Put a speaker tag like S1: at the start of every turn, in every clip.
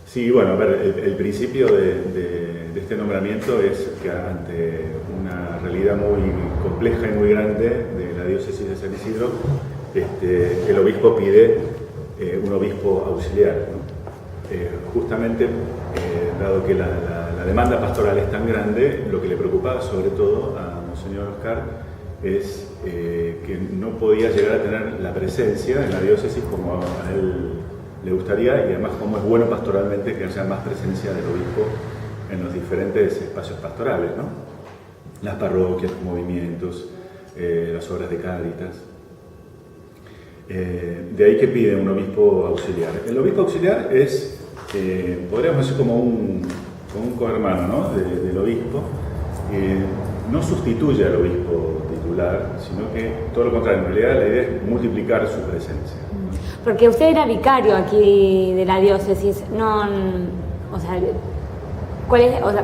S1: Sí, bueno, a ver, el principio de este nombramiento es que ante una realidad muy compleja y muy grande de la diócesis de San Isidro, el obispo pide un obispo auxiliar, ¿no? Justamente, dado que la demanda pastoral es tan grande, lo que le preocupaba sobre todo a Monseñor Oscar es que no podía llegar a tener la presencia en la diócesis como a él le gustaría, y además como es bueno pastoralmente que haya más presencia del obispo en los diferentes espacios pastorales, ¿no? Las parroquias, los movimientos, las obras de Cáritas. De ahí que pide un obispo auxiliar. El obispo auxiliar es, podríamos decir, como un cohermano, ¿no? del obispo. No sustituye al obispo titular, sino que todo lo contrario. En realidad la idea es multiplicar su presencia, ¿no?
S2: Porque usted era vicario aquí de la diócesis, no, o sea, ¿cuál es? O sea,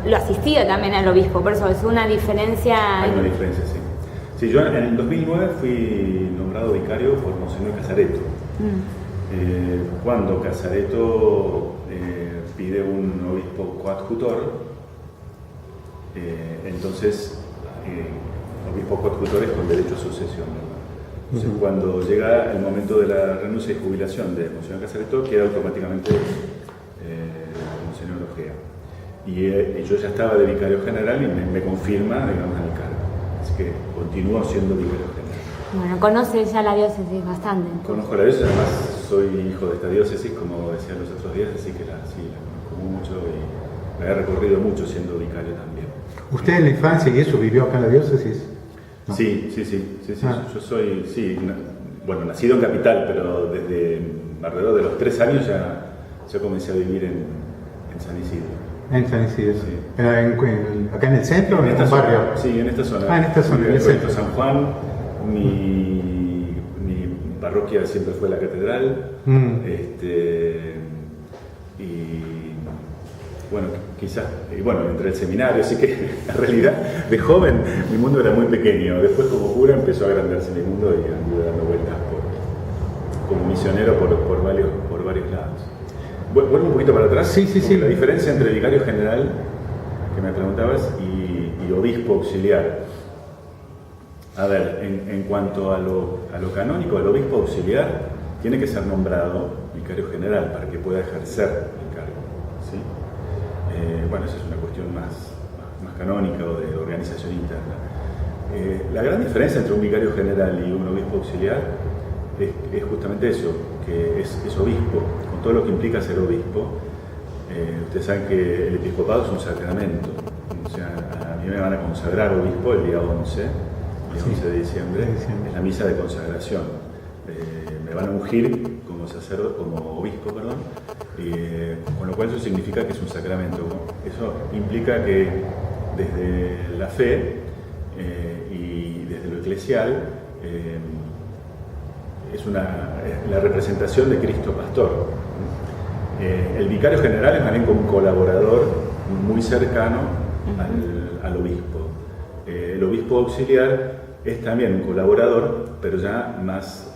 S2: lo asistía también al obispo, por eso es una diferencia.
S1: Hay una diferencia, sí. Sí, yo en el 2009 fui nombrado vicario por Monseñor Casareto. Cuando Casareto pide un obispo coadjutor, entonces obispo coadjutor es con derecho a sucesión, ¿no? Entonces, cuando llega el momento de la renuncia y jubilación de Monseñor Casareto, queda automáticamente Monseñor Ojea. Y yo ya estaba de vicario general y me confirma, digamos, el cargo. Así que continúo siendo vicario general.
S2: Bueno, conoce ya la diócesis bastante.
S1: Conozco la diócesis, además soy hijo de esta diócesis, como decía los otros días, así que la conozco mucho y la he recorrido mucho siendo vicario también.
S3: ¿Usted en la infancia y eso vivió acá en la diócesis?
S1: No. Sí. Yo soy, bueno, nacido en Capital, pero desde alrededor de los 3 años ya comencé a vivir en San Isidro.
S3: En San Isidro,
S1: sí.
S3: ¿Acá en el centro o en un barrio?
S1: Sí, en esta zona.
S3: En esta zona, en el centro.
S1: San Juan, mi parroquia siempre fue la catedral. Y bueno, quizás, entré al seminario, así que en realidad de joven mi mundo era muy pequeño. Después como cura empezó a agrandarse mi mundo y anduve dando vueltas como misionero por varios lados. Vuelvo un poquito para atrás.
S3: Sí.
S1: La diferencia entre vicario general, que me preguntabas, y obispo auxiliar. A ver, en cuanto a lo canónico, el obispo auxiliar tiene que ser nombrado vicario general para que pueda ejercer el cargo, ¿sí? Esa es una cuestión más canónica o de organización interna. La gran diferencia entre un vicario general y un obispo auxiliar es justamente eso, que es obispo, con todo lo que implica ser obispo. Ustedes saben que el episcopado es un sacramento, o sea, a mí me van a consagrar obispo el día 11 de diciembre, es la misa de consagración. Me van a ungir como sacerdote, como obispo, perdón, con lo cual eso significa que es un sacramento. Eso implica que desde la fe y desde lo eclesial es la representación de Cristo Pastor. El vicario general es también como un colaborador muy cercano al obispo. El obispo auxiliar es también un colaborador, pero ya más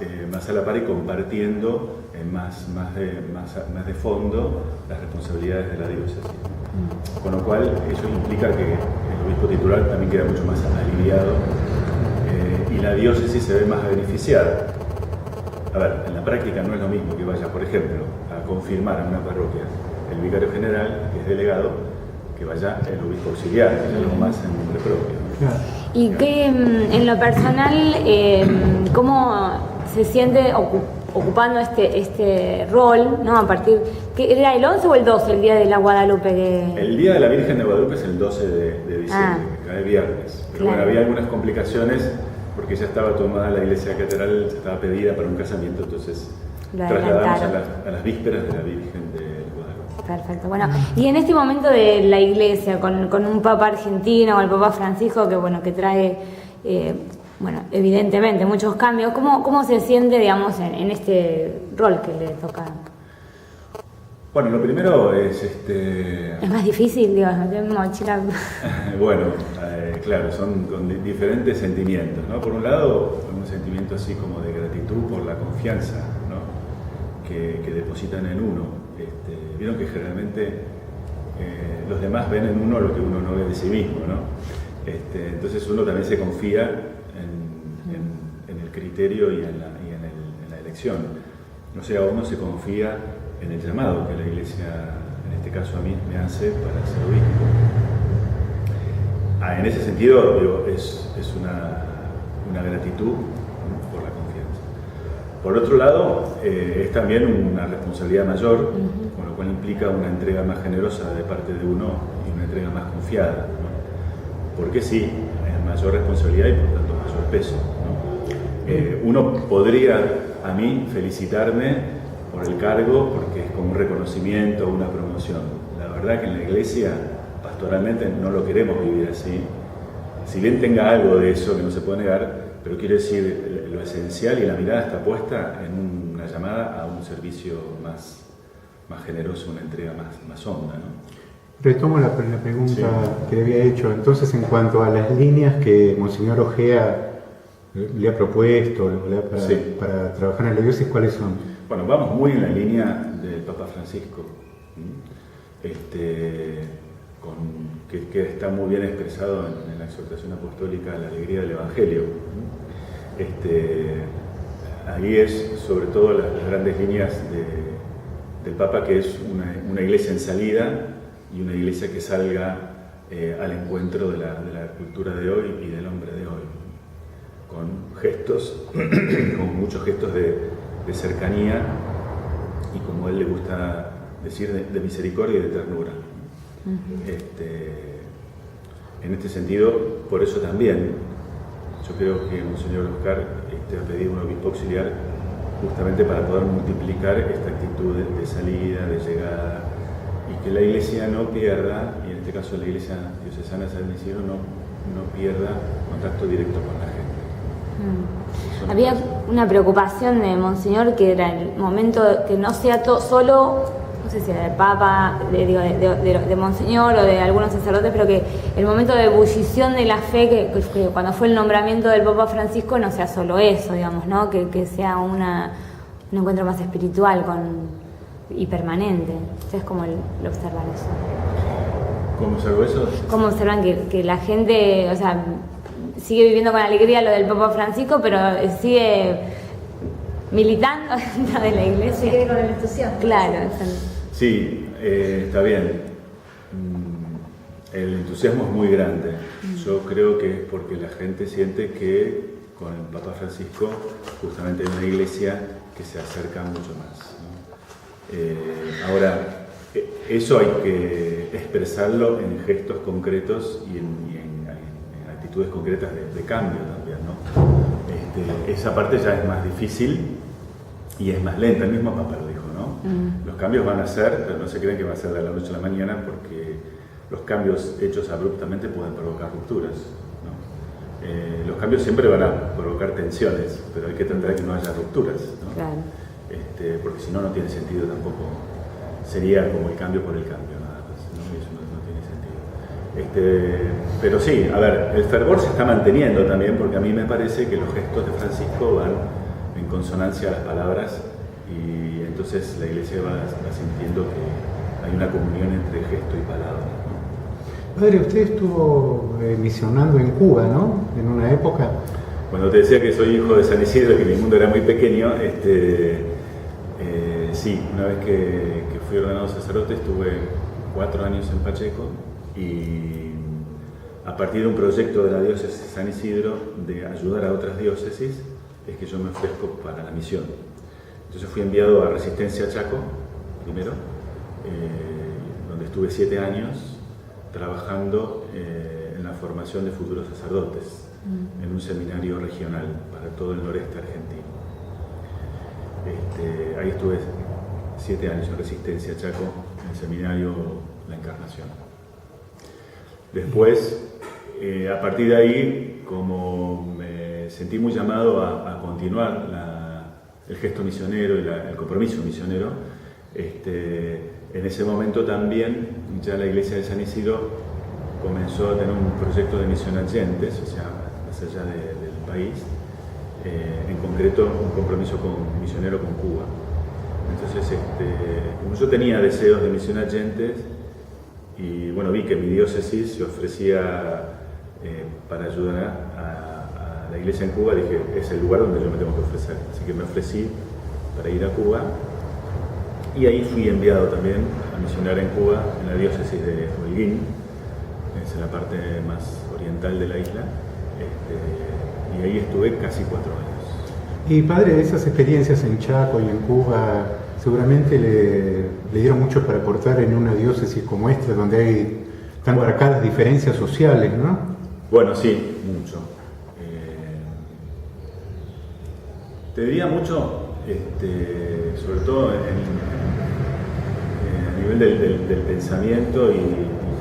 S1: a la par y compartiendo más de fondo las responsabilidades de la diócesis. Con lo cual eso implica que el obispo titular también queda mucho más aliviado y la diócesis se ve más beneficiada. A ver, en la práctica no es lo mismo que vaya, por ejemplo, a confirmar en una parroquia el vicario general, que es delegado, que vaya el obispo auxiliar, que es algo más en nombre propio, ¿no?
S3: Claro.
S2: Y que en lo personal, ¿cómo se siente ocupando este rol, ¿no? A partir, ¿qué era el 11 o el 12, el día de la Guadalupe?
S1: El día de la Virgen de Guadalupe es el 12 de diciembre, que cae viernes. Pero
S2: claro.
S1: Había algunas complicaciones porque ya estaba tomada la iglesia catedral, ya estaba pedida para un casamiento, entonces trasladamos a las vísperas de la Virgen de Guadalupe.
S2: Perfecto. Bueno, y en este momento de la iglesia, con un papa argentino, o el papa Francisco, que trae, evidentemente muchos cambios, ¿cómo se siente, digamos, en este rol que le toca?
S1: Bueno, lo primero es
S2: Es más difícil, digo, no tengo mochila.
S1: Claro, son con diferentes sentimientos, ¿no? Por un lado, un sentimiento así como de gratitud por la confianza, ¿no? que depositan en uno. Vieron que generalmente los demás ven en uno lo que uno no ve de sí mismo, ¿no? Entonces uno también se confía en el criterio y en la elección. O sea, uno se confía en el llamado que la Iglesia, en este caso a mí, me hace para ser obispo. En ese sentido, digo, es una gratitud, ¿no?, por la confianza. Por otro lado, es también una responsabilidad mayor, con lo cual implica una entrega más generosa de parte de uno y una entrega más confiada, ¿no? Porque sí, es mayor responsabilidad y por tanto mayor peso, ¿no? Uno podría a mí felicitarme por el cargo porque es como un reconocimiento, una promoción. La verdad que en la Iglesia pastoralmente no lo queremos vivir así. Si bien tenga algo de eso que no se puede negar, pero quiero decir, lo esencial y la mirada está puesta en una llamada a un servicio más generoso, una entrega más honda, ¿no?
S3: Retomo la pregunta que le había hecho. Entonces, en cuanto a las líneas que Monseñor Ojea le ha propuesto para trabajar en la diócesis, ¿cuáles son?
S1: Bueno, vamos muy en la línea del Papa Francisco, que está muy bien expresado en la exhortación apostólica a la alegría del Evangelio. Ahí es sobre todo las grandes líneas del Papa, que es una iglesia en salida y una iglesia que salga al encuentro de la cultura de hoy y del hombre de hoy, con gestos, con muchos gestos de cercanía y, como a él le gusta decir, de misericordia y de ternura. En este sentido, por eso también yo creo que Monseñor Oscar ha pedido un obispo auxiliar justamente para poder multiplicar esta actitud de salida, de llegada, y que la Iglesia no pierda, y en este caso la Iglesia Diocesana de San Isidro no pierda contacto directo con la gente.
S2: Había una preocupación de Monseñor, que era el momento que no sea solo, no sé si era del Papa, de Monseñor o de algunos sacerdotes, pero que el momento de ebullición de la fe, que cuando fue el nombramiento del Papa Francisco, no sea solo eso, digamos, ¿no? Que sea un encuentro más espiritual y permanente. Ustedes cómo lo observan eso.
S1: ¿Cómo observo eso?
S2: ¿Cómo observan que la gente, o sea, sigue viviendo con alegría lo del Papa Francisco, pero sigue militando dentro de la Iglesia?
S4: Sigue con el entusiasmo.
S2: Claro.
S1: Sí, está bien. El entusiasmo es muy grande. Yo creo que es porque la gente siente que con el Papa Francisco justamente hay una iglesia que se acerca mucho más, ¿no? Ahora, eso hay que expresarlo en gestos concretos y en actitudes concretas de cambio también, ¿no? Esa parte ya es más difícil y es más lenta. El mismo Papa lo dijo, ¿no? Los cambios van a ser, pero no se creen que va a ser de la noche a la mañana, porque los cambios hechos abruptamente pueden provocar rupturas, ¿no? Los cambios siempre van a provocar tensiones, pero hay que tratar de que no haya rupturas, ¿no?
S2: Claro.
S1: Porque si no, no tiene sentido tampoco. Sería como el cambio por el cambio, nada más, ¿no? Y eso no tiene sentido. Pero sí, a ver, el fervor se está manteniendo también, porque a mí me parece que los gestos de Francisco van en consonancia a las palabras, y entonces la Iglesia va sintiendo que hay una comunión entre gesto y palabra, ¿no?
S3: Padre, usted estuvo misionando en Cuba, ¿no? En una época.
S1: Cuando te decía que soy hijo de San Isidro, que mi mundo era muy pequeño, sí, una vez que fui ordenado sacerdote estuve 4 años en Pacheco, y a partir de un proyecto de la diócesis de San Isidro de ayudar a otras diócesis, es que yo me ofrezco para la misión. Entonces fui enviado a Resistencia Chaco, primero, donde estuve 7 años trabajando en la formación de futuros sacerdotes, en un seminario regional para todo el noreste argentino. Ahí estuve 7 años en Resistencia Chaco, en el seminario La Encarnación. Después, a partir de ahí, como me sentí muy llamado a continuar el gesto misionero y el compromiso misionero, en ese momento también ya la Iglesia de San Isidro comenzó a tener un proyecto de misión adyentes, o sea, más allá del país, en concreto un compromiso misionero con Cuba. Entonces, como yo tenía deseos de misión a gentes, y bueno, vi que mi diócesis se ofrecía para ayudar a la iglesia en Cuba, dije, es el lugar donde yo me tengo que ofrecer. Así que me ofrecí para ir a Cuba, y ahí fui enviado también a misionar en Cuba, en la diócesis de Holguín, que es la parte más oriental de la isla, y ahí estuve casi 4 años.
S3: Y padre, esas experiencias en Chaco y en Cuba seguramente le dieron mucho para aportar en una diócesis como esta, donde hay tan marcadas diferencias sociales, ¿no?
S1: Bueno, sí, mucho. Te diría mucho, sobre todo a nivel del pensamiento y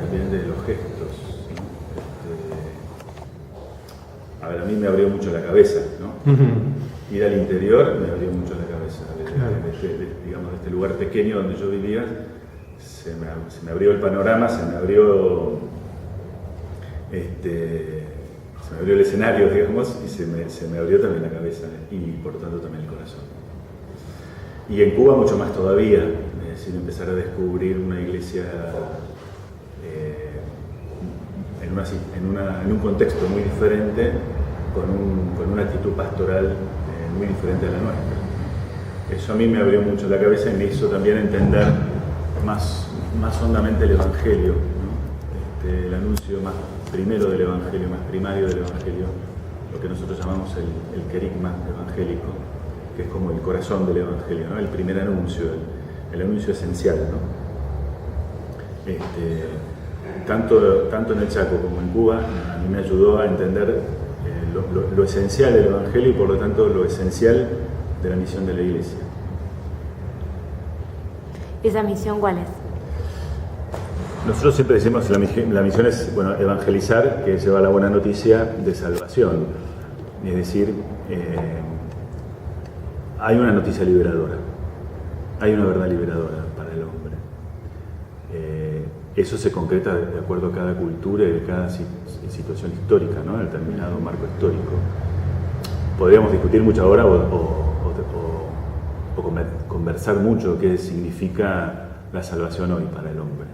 S1: también de los gestos, ¿no? A ver, a mí me abrió mucho la cabeza, ¿no? Ir al interior me abrió mucho la cabeza. Digamos, de este lugar pequeño donde yo vivía, se me abrió el panorama, se me abrió el escenario, digamos, y se me abrió también la cabeza y por lo tanto también el corazón. Y en Cuba mucho más todavía, es decir, empezar a descubrir una iglesia en un contexto muy diferente, con una actitud pastoral muy diferente a la nuestra. Eso a mí me abrió mucho la cabeza y me hizo también entender más hondamente el Evangelio, ¿no? El anuncio más primero del Evangelio, más primario del Evangelio, lo que nosotros llamamos el querigma evangélico, que es como el corazón del Evangelio, ¿no? El primer anuncio, el anuncio esencial, ¿no? Tanto en el Chaco como en Cuba, a mí me ayudó a entender lo esencial del Evangelio y por lo tanto lo esencial de la misión de la Iglesia.
S2: ¿Esa misión cuál es?
S1: Nosotros siempre decimos que la misión es, bueno, evangelizar, que lleva la buena noticia de salvación. Es decir, hay una noticia liberadora, hay una verdad liberadora para el hombre. Eso se concreta de acuerdo a cada cultura y de cada situación histórica, ¿no? En el determinado marco histórico. Podríamos discutir mucho ahora o conversar mucho qué significa la salvación hoy para el hombre.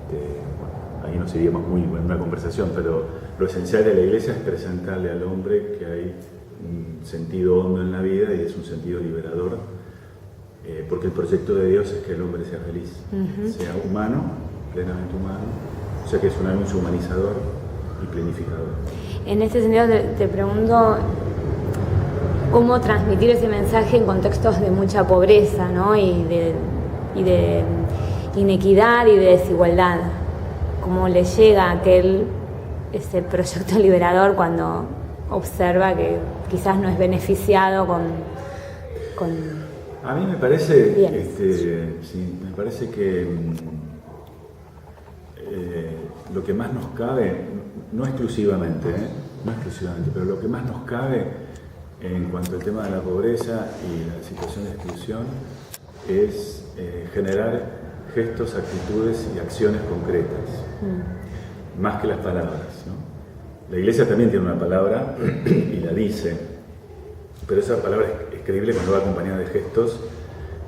S1: Bueno, ahí nos iríamos muy en una conversación, pero lo esencial de la Iglesia es presentarle al hombre que hay un sentido hondo en la vida y es un sentido liberador, porque el proyecto de Dios es que el hombre sea feliz, sea humano, plenamente humano, o sea que es un anuncio humanizador y planificador.
S2: En este sentido te pregunto cómo transmitir ese mensaje en contextos de mucha pobreza, ¿no? y de inequidad y de desigualdad. ¿Cómo le llega a ese proyecto liberador cuando observa que quizás no es beneficiado con
S1: A mí me parece,
S2: me
S1: parece que lo que más nos cabe, no exclusivamente, pero lo que más nos cabe en cuanto al tema de la pobreza y la situación de exclusión es generar gestos, actitudes y acciones concretas, más que las palabras, ¿no? La Iglesia también tiene una palabra y la dice, pero esa palabra es creíble cuando va acompañada de gestos,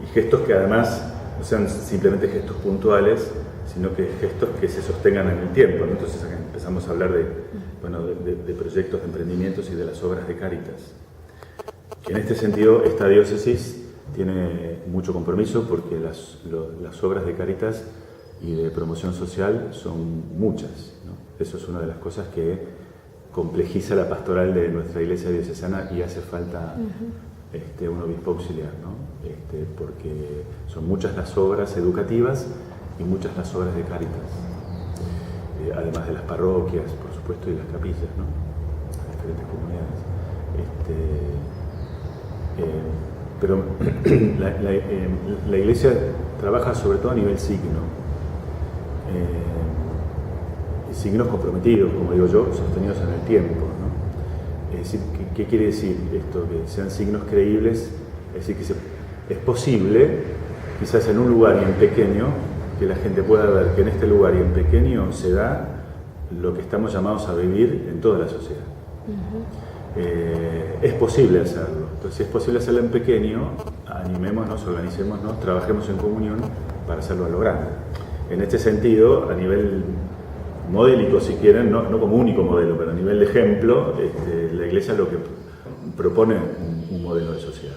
S1: y gestos que además no sean simplemente gestos puntuales, sino que gestos que se sostengan en el tiempo, ¿no? Entonces acá empezamos a hablar de proyectos, de emprendimientos y de las obras de Cáritas. En este sentido, esta diócesis tiene mucho compromiso porque las obras de Cáritas y de promoción social son muchas, ¿no? Eso es una de las cosas que complejiza la pastoral de nuestra iglesia diocesana y hace falta un obispo auxiliar, ¿no? Porque son muchas las obras educativas y muchas las obras de Cáritas, además de las parroquias, por supuesto, y las capillas, ¿no? Las diferentes comunidades. Pero la Iglesia trabaja sobre todo a nivel signo, signos comprometidos, como digo yo, sostenidos en el tiempo, ¿no? Es decir, ¿qué quiere decir esto? Que sean signos creíbles, es decir, que es posible, quizás en un lugar y en pequeño, que la gente pueda ver que en este lugar y en pequeño se da lo que estamos llamados a vivir en toda la sociedad. Es posible hacerlo. Entonces, si es posible hacerlo en pequeño, animémonos, organicémonos, trabajemos en comunión para hacerlo a lo grande. En este sentido, a nivel modélico, si quieren, no como único modelo, pero a nivel de ejemplo, la Iglesia lo que propone un modelo de sociedad.